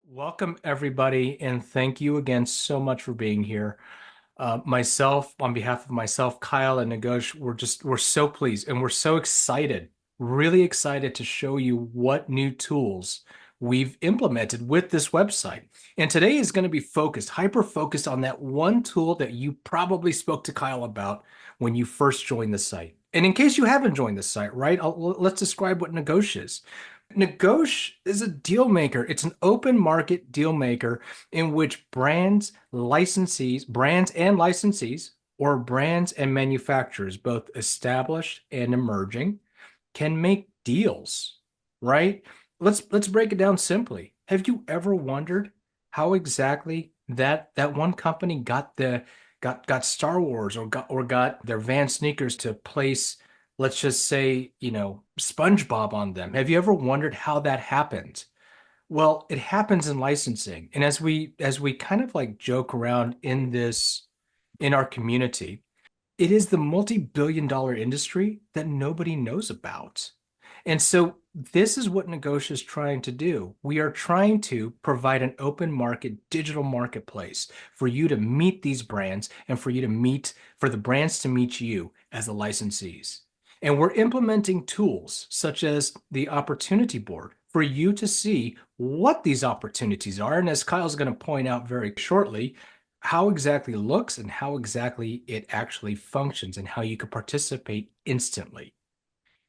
Welcome, everybody, and thank you again so much for being here. On behalf of myself, Kyle, and Negosh, we're so pleased and we're so excited, really excited to show you what new tools we've implemented with this website. And today is going to be hyper focused on that one tool that you probably spoke to Kyle about when you first joined the site. And in case you haven't joined the site, right, let's describe what Negosh is. Negosh is a deal maker. It's an open market deal maker in which brands and licensees, or brands and manufacturers, both established and emerging, can make deals, right? Let's break it down simply. Have you ever wondered how exactly that one company got Star Wars or got their Van sneakers to place, let's just say, SpongeBob on them? Have you ever wondered how that happened? Well, it happens in licensing. And as we kind of like joke around in our community, it is the multi-billion dollar industry that nobody knows about. And so this is what Negotia is trying to do. We are trying to provide an open market digital marketplace for you to meet these brands and for the brands to meet you as the licensees. And we're implementing tools such as the Opportunity Board for you to see what these opportunities are. And as Kyle's going to point out very shortly, how exactly it looks and how exactly it actually functions and how you can participate instantly.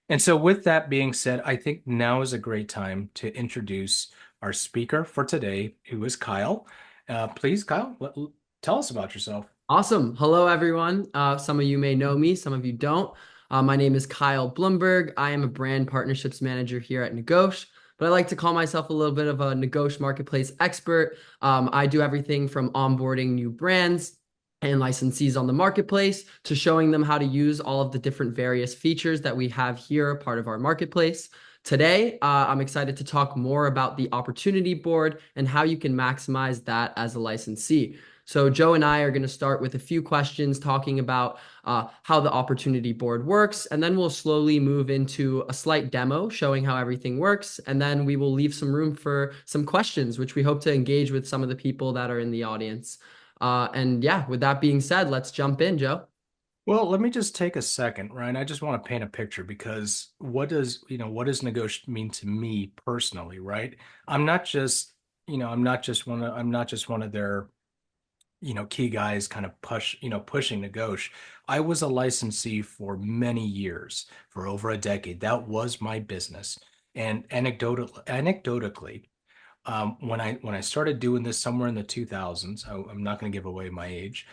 And so, with that being said, I think now is a great time to introduce our speaker for today, who is Kyle. Please, Kyle, tell us about yourself. Awesome. Hello, everyone. Some of you may know me, some of you don't. My name is Kyle Blumberg. I am a brand partnerships manager here at Negosh, but I like to call myself a little bit of a Negosh marketplace expert. I do everything from onboarding new brands and licensees on the marketplace to showing them how to use all of the different various features that we have here, part of our marketplace. Today, I'm excited to talk more about the opportunity board and how you can maximize that as a licensee. So Joe and I are going to start with a few questions talking about how the opportunity board works, and then we'll slowly move into a slight demo showing how everything works, and then we will leave some room for some questions, which we hope to engage with some of the people that are in the audience. And yeah, with that being said, let's jump in, Joe. Well, let me just take a second, Ryan. I just want to paint a picture because what does negotiate mean to me personally, right? I'm not just, I'm not just one of their key guys kind of pushing Negosh. I was a licensee for many years, for over a decade. That was my business. And anecdotally, when I started doing this somewhere in the 2000s, I'm not going to give away my age.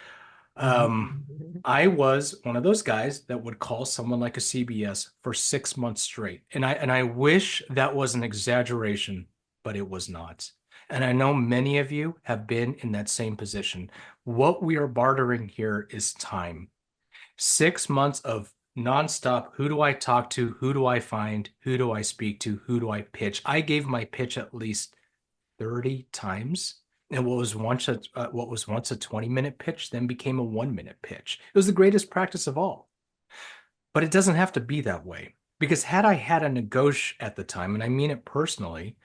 Um, I was one of those guys that would call someone like a CBS for 6 months straight. And I wish that was an exaggeration, but it was not. And I know many of you have been in that same position. What we are bartering here is time. 6 months of nonstop. Who do I talk to? Who do I find? Who do I speak to? Who do I pitch? I gave my pitch at least 30 times. And what was once a 20-minute pitch then became a 1 minute pitch. It was the greatest practice of all. But it doesn't have to be that way. Because had I had a negotiation at the time, and I mean it personally,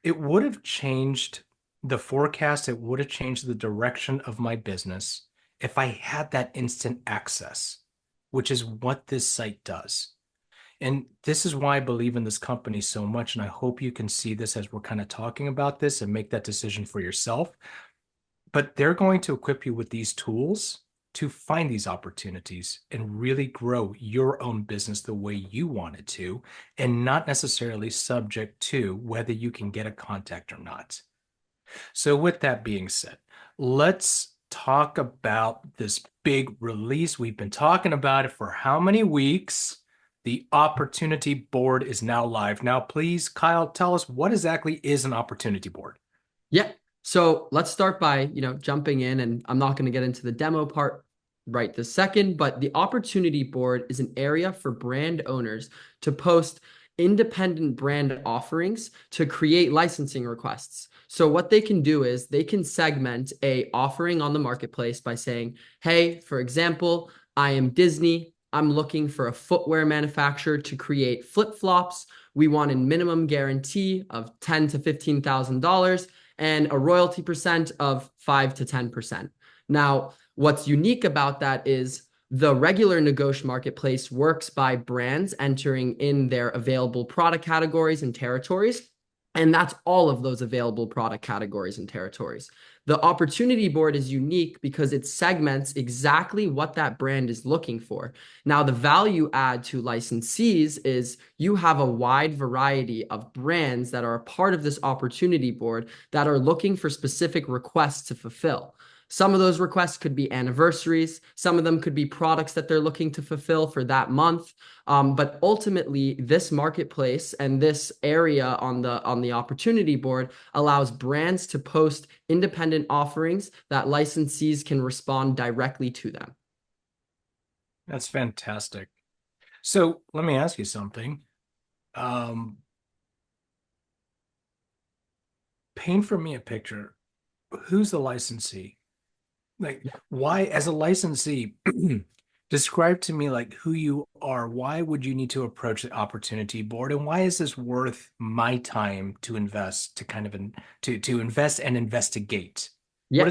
it would have changed the forecast. It would have changed the direction of my business if I had that instant access, which is what this site does. And this is why I believe in this company so much. And I hope you can see this as we're kind of talking about this and make that decision for yourself. But they're going to equip you with these tools to find these opportunities and really grow your own business the way you want it to, and not necessarily subject to whether you can get a contact or not. So, with that being said, let's talk about this big release. We've been talking about it for how many weeks? The opportunity board is now live. Now, please, Kyle, tell us what exactly is an opportunity board? Yeah. So let's start by, jumping in, and I'm not going to get into the demo part right this second, but the opportunity board is an area for brand owners to post independent brand offerings to create licensing requests. So what they can do is they can segment a offering on the marketplace by saying, "Hey, for example, I am Disney. I'm looking for a footwear manufacturer to create flip-flops. We want a minimum guarantee of $10,000 to $15,000. and a royalty percent of 5 to 10%. Now, what's unique about that is the regular Negosh marketplace works by brands entering in their available product categories and territories. And that's all of those available product categories and territories. The opportunity board is unique because it segments exactly what that brand is looking for. Now, the value add to licensees is you have a wide variety of brands that are a part of this opportunity board that are looking for specific requests to fulfill. Some of those requests could be anniversaries. Some of them could be products that they're looking to fulfill for that month. But ultimately, this marketplace and this area on the opportunity board allows brands to post independent offerings that licensees can respond directly to them. That's fantastic. So let me ask you something. Um, Paint for me a picture. Who's the licensee? Like, why, as a licensee, describe to me like who you are. Why would you need to approach the opportunity board, and why is this worth my time to invest to kind of to invest and investigate? Yeah,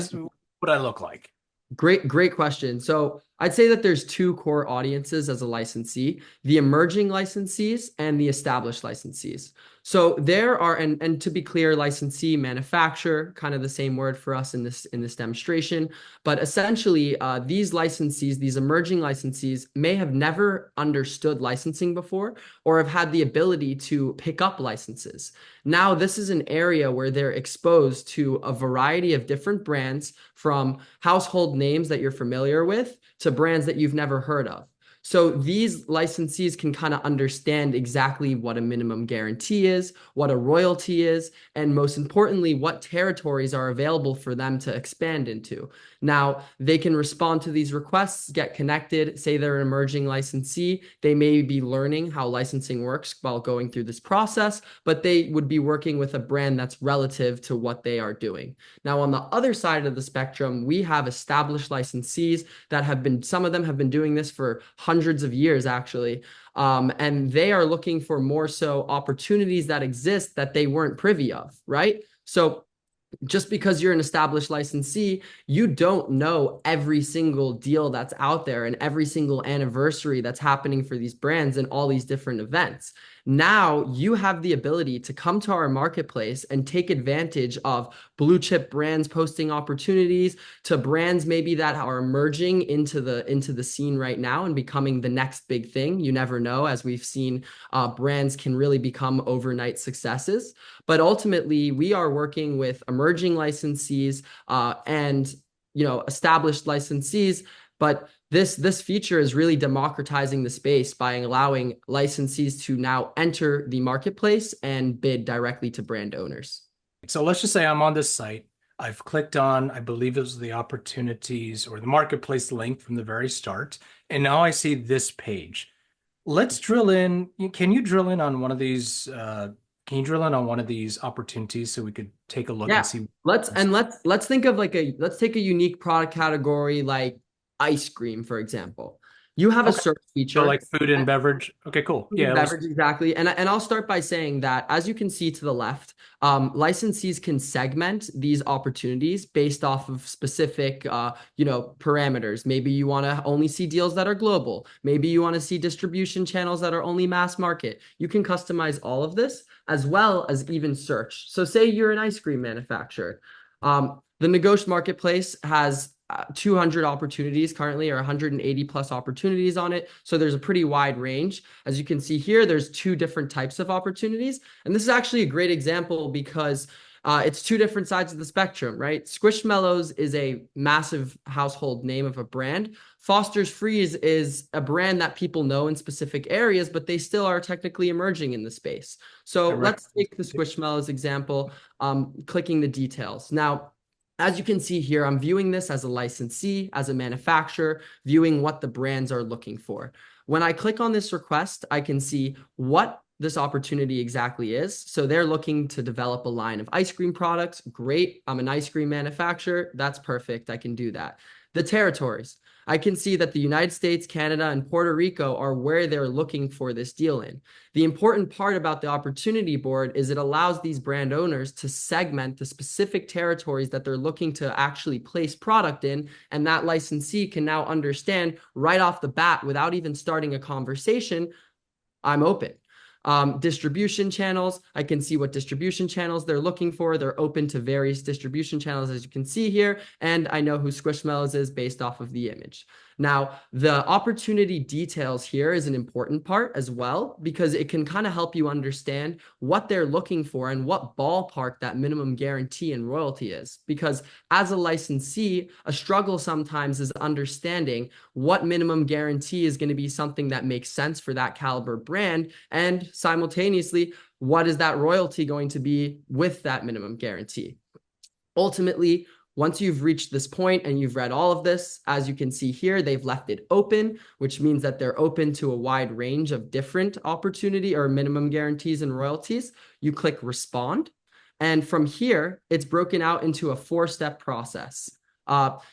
What I look like? great question. So I'd say that there's two core audiences as a licensee, the emerging licensees and the established licensees. So there are, and to be clear, licensee, manufacturer, kind of the same word for us in this demonstration. But essentially, these licensees, these emerging licensees, may have never understood licensing before or have had the ability to pick up licenses. Now, this is an area where they're exposed to a variety of different brands, from household names that you're familiar with to brands that you've never heard of. So these licensees can kind of understand exactly what a minimum guarantee is, what a royalty is, and most importantly, what territories are available for them to expand into. Now, they can respond to these requests, get connected, say they're an emerging licensee. They may be learning how licensing works while going through this process, but they would be working with a brand that's relative to what they are doing. Now, on the other side of the spectrum, we have established licensees that have been, some of them have been doing this for hundreds of years, actually. And they are looking for more so opportunities that exist that they weren't privy of, right? So just because you're an established licensee, you don't know every single deal that's out there and every single anniversary that's happening for these brands and all these different events. Now you have the ability to come to our marketplace and take advantage of blue chip brands posting opportunities to brands maybe that are emerging into the scene right now and becoming the next big thing. You never know, as we've seen, brands can really become overnight successes. But ultimately, we are working with emerging licensees and established licensees. But this feature is really democratizing the space by allowing licensees to now enter the marketplace and bid directly to brand owners. So let's just say I'm on this site. I've clicked on, I believe it was the opportunities or the marketplace link from the very start, and now I see this page. Let's drill in. Can you drill in on one of these? Can you drill in on one of these opportunities so we could take a look and Yeah, see? let's think of let's take a unique product category like ice cream, for example. You have a Okay. search So feature. like food and beverage. Okay, cool. Food and Yeah, let's. beverage, exactly. And I'll start by saying that, as you can see to the left, licensees can segment these opportunities based off of specific, parameters. Maybe you want to only see deals that are global. Maybe you want to see distribution channels that are only mass market. You can customize all of this as well as even search. So say you're an ice cream manufacturer. The Negosh marketplace has 200 opportunities currently, or 180 plus opportunities on it. So there's a pretty wide range. As you can see here, there's two different types of opportunities. And this is actually a great example because it's two different sides of the spectrum, right? Squishmallows is a massive household name of a brand. Foster's Freeze is a brand that people know in specific areas, but they still are technically emerging in the space. So let's take the Squishmallows example, clicking the details. Now, as you can see here, I'm viewing this as a licensee, as a manufacturer, viewing what the brands are looking for. When I click on this request, I can see what this opportunity exactly is. So they're looking to develop a line of ice cream products. Great. I'm an ice cream manufacturer. That's perfect. I can do that. The territories. I can see that the United States, Canada, and Puerto Rico are where they're looking for this deal in. The important part about the Opportunity Board is it allows these brand owners to segment the specific territories that they're looking to actually place product in, and that licensee can now understand right off the bat, without even starting a conversation, I'm open. Distribution channels, I can see what distribution channels they're looking for. They're open to various distribution channels, as you can see here, and I know who Squishmallows is based off of the image. Now, the opportunity details here is an important part as well, because it can kind of help you understand what they're looking for and what ballpark that minimum guarantee and royalty is. Because as a licensee, a struggle sometimes is understanding what minimum guarantee is going to be something that makes sense for that caliber brand, and simultaneously, what is that royalty going to be with that minimum guarantee? Ultimately, once you've reached this point and you've read all of this, as you can see here, they've left it open, which means that they're open to a wide range of different opportunity or minimum guarantees and royalties. You click respond. And from here, it's broken out into a 4-step process.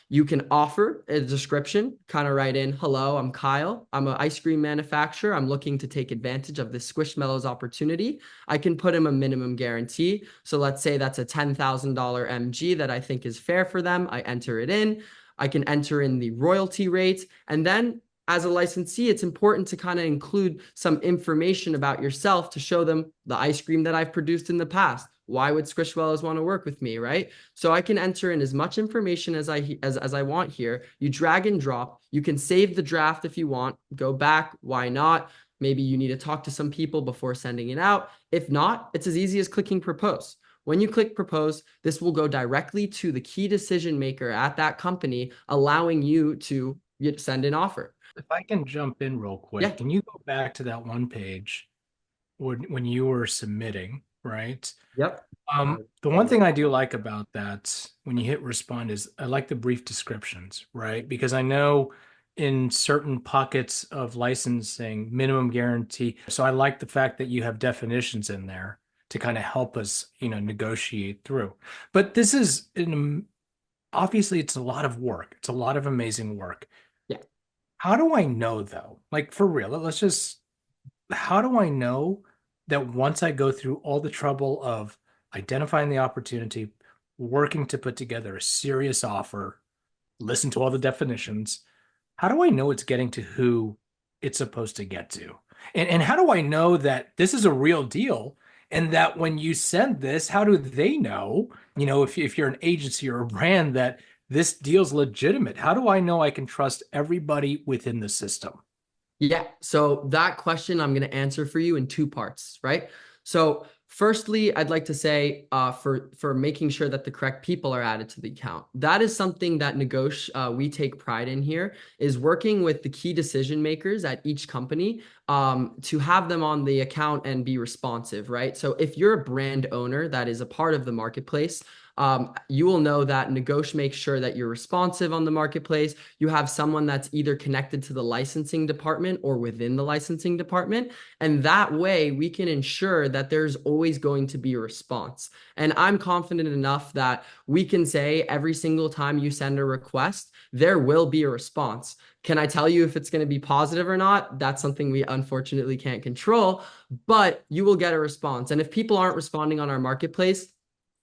You can offer a description, kind of write in, hello, I'm Kyle. I'm an ice cream manufacturer. I'm looking to take advantage of this Squishmallows opportunity. I can put him a minimum guarantee. So let's say that's a $10,000 MG that I think is fair for them. I enter it in. I can enter in the royalty rate. And then as a licensee, it's important to kind of include some information about yourself to show them the ice cream that I've produced in the past. Why would Squishmallows want to work with me, right? So I can enter in as much information as I want here. You drag and drop. You can save the draft if you want. Go back. Why not? Maybe you need to talk to some people before sending it out. If not, it's as easy as clicking propose. When you click propose, this will go directly to the key decision maker at that company, allowing you to send an offer. If I can jump in real Yeah. quick, can you go back to that one page when you were submitting, right? Yep. The one thing I do like about that when you hit respond is I like the brief descriptions, right? Because I know in certain pockets of licensing, minimum guarantee. So I like the fact that you have definitions in there to kind of help us, negotiate through. But this is obviously it's a lot of work. It's a lot of amazing work. Yeah. How do I know though? Like for real, how do I know that once I go through all the trouble of identifying the opportunity, working to put together a serious offer, listen to all the definitions, how do I know it's getting to who it's supposed to get to? And how do I know that this is a real deal? And that when you send this, how do they know, if you're an agency or a brand that this deal's legitimate? How do I know I can trust everybody within the system? Yeah. So that question I'm going to answer for you in 2 parts, right? So firstly, I'd like to say for making sure that the correct people are added to the account. That is something that Negosh we take pride in here, is working with the key decision makers at each company to have them on the account and be responsive, right? So if you're a brand owner that is a part of the marketplace, you will know that Negosh makes sure that you're responsive on the marketplace. You have someone that's either connected to the licensing department or within the licensing department. And that way we can ensure that there's always going to be a response. And I'm confident enough that we can say every single time you send a request, there will be a response. Can I tell you if it's going to be positive or not? That's something we unfortunately can't control, but you will get a response. And if people aren't responding on our marketplace,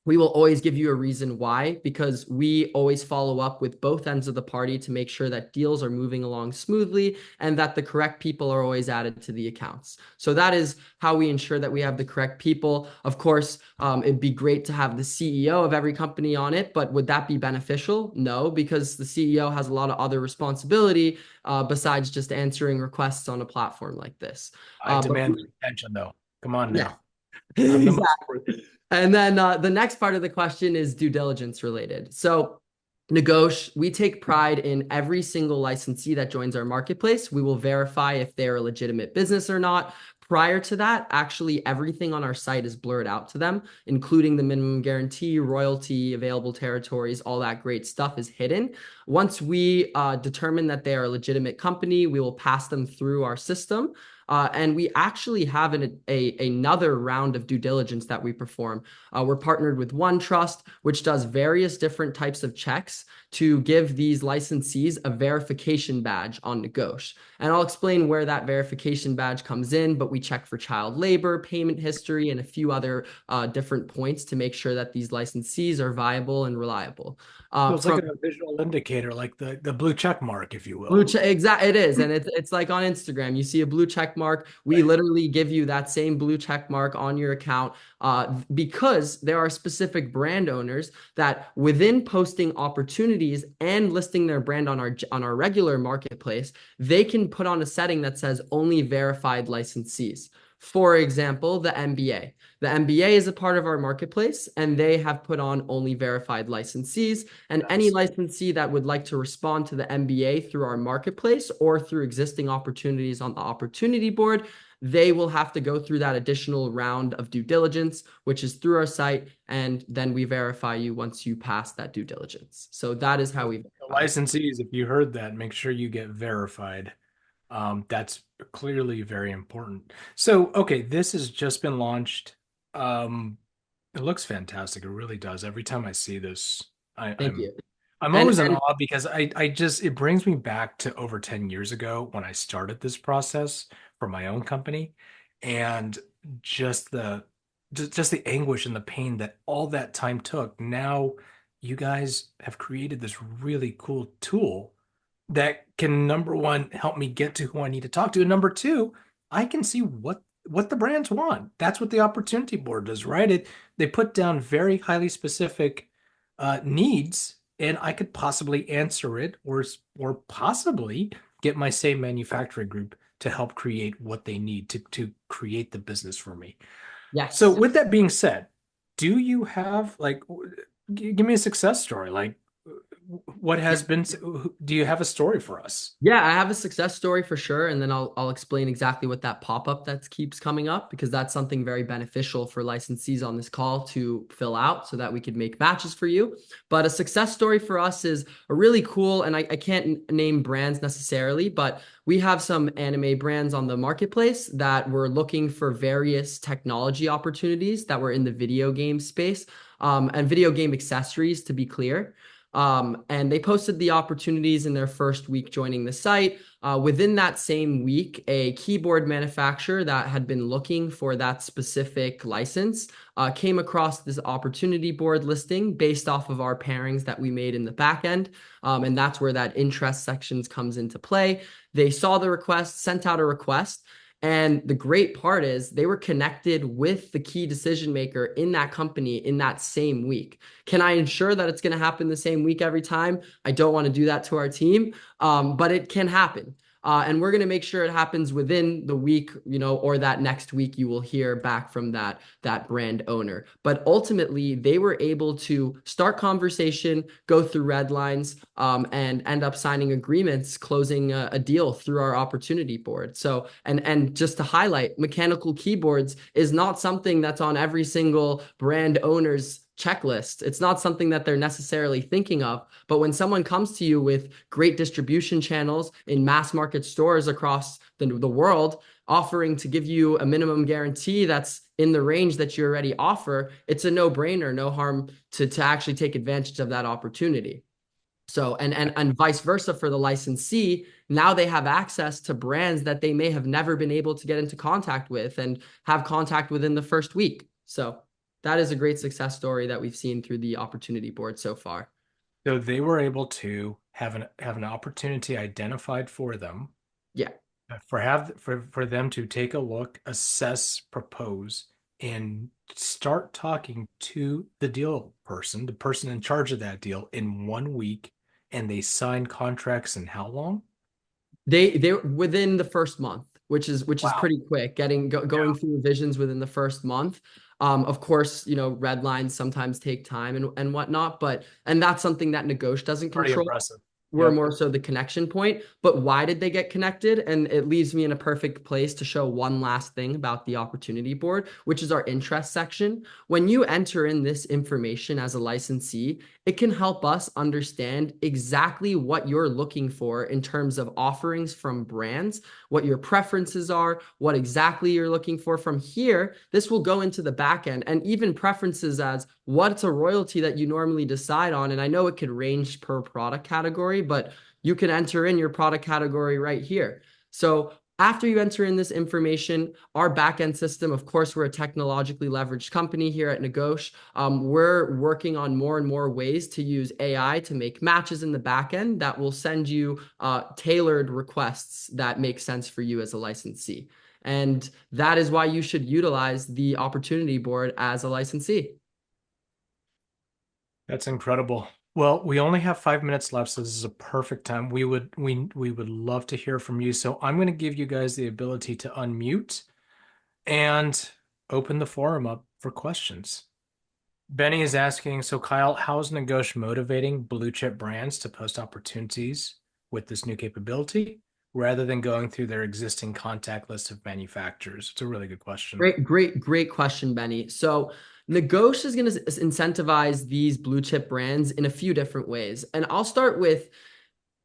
we will always give you a reason why, because we always follow up with both ends of the party to make sure that deals are moving along smoothly and that the correct people are always added to the accounts. So that is how we ensure that we have the correct people. Of course, it'd be great to have the CEO of every company on it, but would that be beneficial? No, because the CEO has a lot of other responsibility besides just answering requests on a platform like this. I But demand attention though. Come on yeah, now. I'm the most exactly. And then the next part of the question is due diligence related. So Negosh, we take pride in every single licensee that joins our marketplace. We will verify if they're a legitimate business or not Prior to that, actually everything on our site is blurred out to them, including the minimum guarantee, royalty, available territories, all that great stuff is hidden. Once we determine that they are a legitimate company, we will pass them through our system. And we actually have another round of due diligence that we perform. We're partnered with OneTrust, which does various different types of checks to give these licensees a verification badge on Negosh. And I'll explain where that verification badge comes in, but we check for child labor, payment history, and a few other different points to make sure that these licensees are viable and reliable. So it's like From a visual indicator, like the blue check mark, if you Blue will. check, exactly. It is. And it's like on Instagram, you see a blue check mark. We Right. literally give you that same blue check mark on your account because there are specific brand owners that within posting opportunities and listing their brand on our regular marketplace, they can put on a setting that says only verified licensees. For example, the NBA. The NBA is a part of our marketplace, and they have put on only verified licensees. And any Nice. licensee that would like to respond to the MBA through our marketplace or through existing opportunities on the opportunity board, they will have to go through that additional round of due diligence, which is through our site. And then we verify you once you pass that due diligence. So that is how So we the verify. licensees, if you heard that, make sure you get verified. That's clearly very important. So, okay, this has just been launched. Um, it looks fantastic. It really does. Every time I see this, I, Thank I'm you. I'm And always in and awe because I just it brings me back to over 10 years ago when I started this process for my own company and just just the anguish and the pain that all that time took. Now you guys have created this really cool tool that can number one help me get to who I need to talk to, and number two, I can see what the brands want. That's what the opportunity board does, right? They put down very highly specific needs, and I could possibly answer it, or possibly get my same manufacturing group to help create what they need to create the business for me. So, yes. with that being said, do you have like give me a success story? Like, what has been? Do you have a story for us? Yeah, I have a success story for sure, and then I'll explain exactly what that pop-up that keeps coming up because that's something very beneficial for licensees on this call to fill out so that we could make matches for you. But a success story for us is a really cool, and I can't name brands necessarily, but we have some anime brands on the marketplace that were looking for various technology opportunities that were in the video game space, and video game accessories, to be clear. And they posted the opportunities in their first week joining the site. Within that same week, a keyboard manufacturer that had been looking for that specific license came across this opportunity board listing based off of our pairings that we made in the back end. And that's where that interest sections comes into play. They saw the request, sent out a request. And the great part is they were connected with the key decision maker in that company in that same week. Can I ensure that it's going to happen the same week every time? I don't want to do that to our team, but it can happen. And we're going to make sure it happens within the week, or that next week you will hear back from that brand owner. But ultimately, they were able to start conversation, go through red lines, and end up signing agreements, closing a deal through our opportunity board. So, and just to highlight, mechanical keyboards is not something that's on every single brand owner's checklist. It's not something that they're necessarily thinking of. But when someone comes to you with great distribution channels in mass market stores across the world, offering to give you a minimum guarantee that's in the range that you already offer, it's a no-brainer, no harm to actually take advantage of that opportunity. So, and vice versa for the licensee, now they have access to brands that they may have never been able to get into contact with and have contact within the first week. So that is a great success story that we've seen through the opportunity board so far. So they were able to have an opportunity identified for them, Yeah. for them to take a look, assess, propose, and start talking to the deal person, the person in charge of that deal in 1 week, and they sign contracts in how long? They're within the first month, which is Wow. pretty quick. Going Yeah. through revisions within the first month. Of course, red lines sometimes take time and whatnot, and that's something that Negosh doesn't Pretty control. impressive. we're Yep. more so the connection point. But why did they get connected? And it leaves me in a perfect place to show one last thing about the opportunity board, which is our interest section. When you enter in this information as a licensee, it can help us understand exactly what you're looking for in terms of offerings from brands, what your preferences are, what exactly you're looking for. From here, this will go into the back end and even preferences as what's a royalty that you normally decide on. And I know it could range per product category, but you can enter in your product category right here. So after you enter in this information, our backend system, of course, we're a technologically leveraged company here at Negosh. We're working on more and more ways to use AI to make matches in the backend that will send you tailored requests that make sense for you as a licensee. And that is why you should utilize the opportunity board as a licensee. That's incredible. Well, we only have 5 minutes left, so this is a perfect time. We would love to hear from you. So I'm going to give you guys the ability to unmute and open the forum up for questions. Benny is asking, so Kyle, how's Negosh motivating blue chip brands to post opportunities with this new capability rather than going through their existing contact list of manufacturers? It's a really good question. Great question, Benny. So Negosh is going to incentivize these blue chip brands in a few different ways. And I'll start with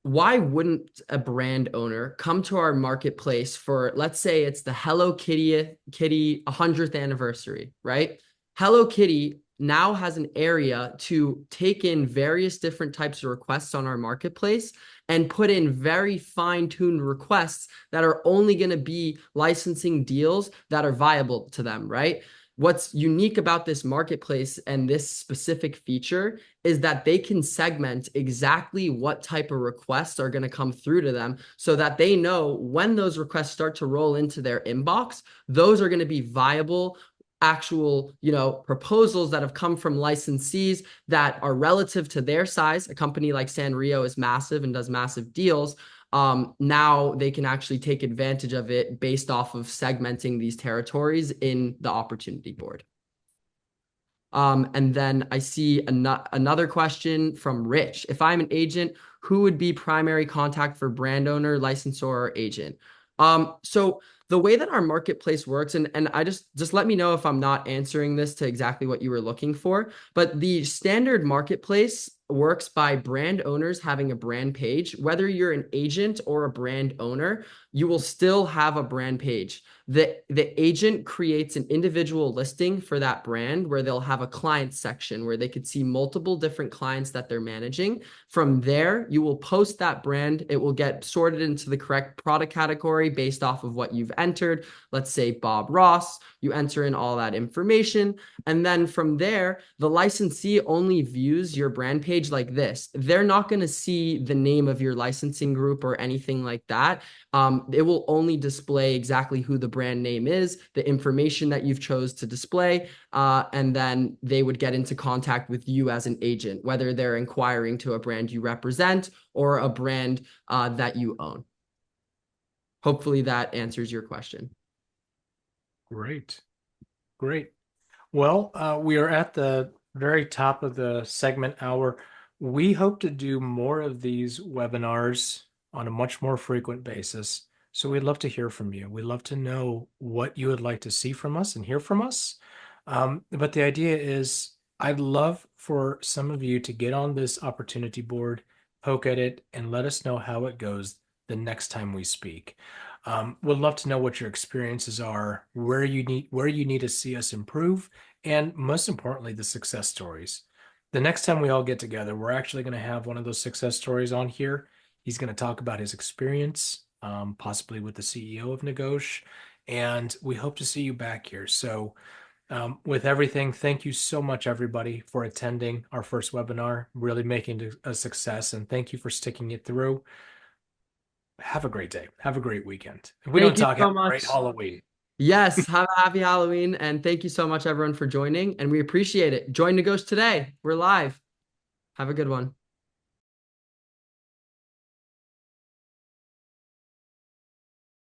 why wouldn't a brand owner come to our marketplace for, let's say it's the Hello Kitty 100th anniversary, right? Hello Kitty now has an area to take in various different types of requests on our marketplace and put in very fine-tuned requests that are only going to be licensing deals that are viable to them, right? What's unique about this marketplace and this specific feature is that they can segment exactly what type of requests are going to come through to them so that they know when those requests start to roll into their inbox, those are going to be viable actual, proposals that have come from licensees that are relative to their size. A company like Sanrio is massive and does massive deals. Now they can actually take advantage of it based off of segmenting these territories in the opportunity board. And then I see another question from Rich. If I'm an agent, who would be primary contact for brand owner, licensor, or agent? So the way that our marketplace works, and I just let me know if I'm not answering this to exactly what you were looking for, but the standard marketplace works by brand owners having a brand page. Whether you're an agent or a brand owner, you will still have a brand page. The agent creates an individual listing for that brand where they'll have a client section where they could see multiple different clients that they're managing. From there, you will post that brand. It will get sorted into the correct product category based off of what you've entered. Let's say Bob Ross, you enter in all that information. And then from there, the licensee only views your brand page like this. They're not going to see the name of your licensing group or anything like that. It will only display exactly who the brand name is, the information that you've chose to display, and then they would get into contact with you as an agent, whether they're inquiring to a brand you represent or a brand that you own. Hopefully that answers your question. Great. Great. Well, we are at the very top of the segment hour. We hope to do more of these webinars on a much more frequent basis. So we'd love to hear from you. We'd love to know what you would like to see from us and hear from us. But the idea is I'd love for some of you to get on this opportunity board, poke at it, and let us know how it goes the next time we speak. Would love to know what your experiences are, where you need to see us improve, and most importantly, the success stories. The next time we all get together, we're actually going to have one of those success stories on here. He's going to talk about his experience, possibly with the CEO of Negosh, and we hope to see you back here. So, with everything, thank you so much, everybody, for attending our first webinar, really making it a success, and thank you for sticking it through. Have a great day. Have a great weekend. If we don't Thank you talk, have so a great much. Halloween. Yes, have a happy Halloween. And thank you so much, everyone, for joining. And we appreciate it. Join Negotiate today. We're live. Have a good one.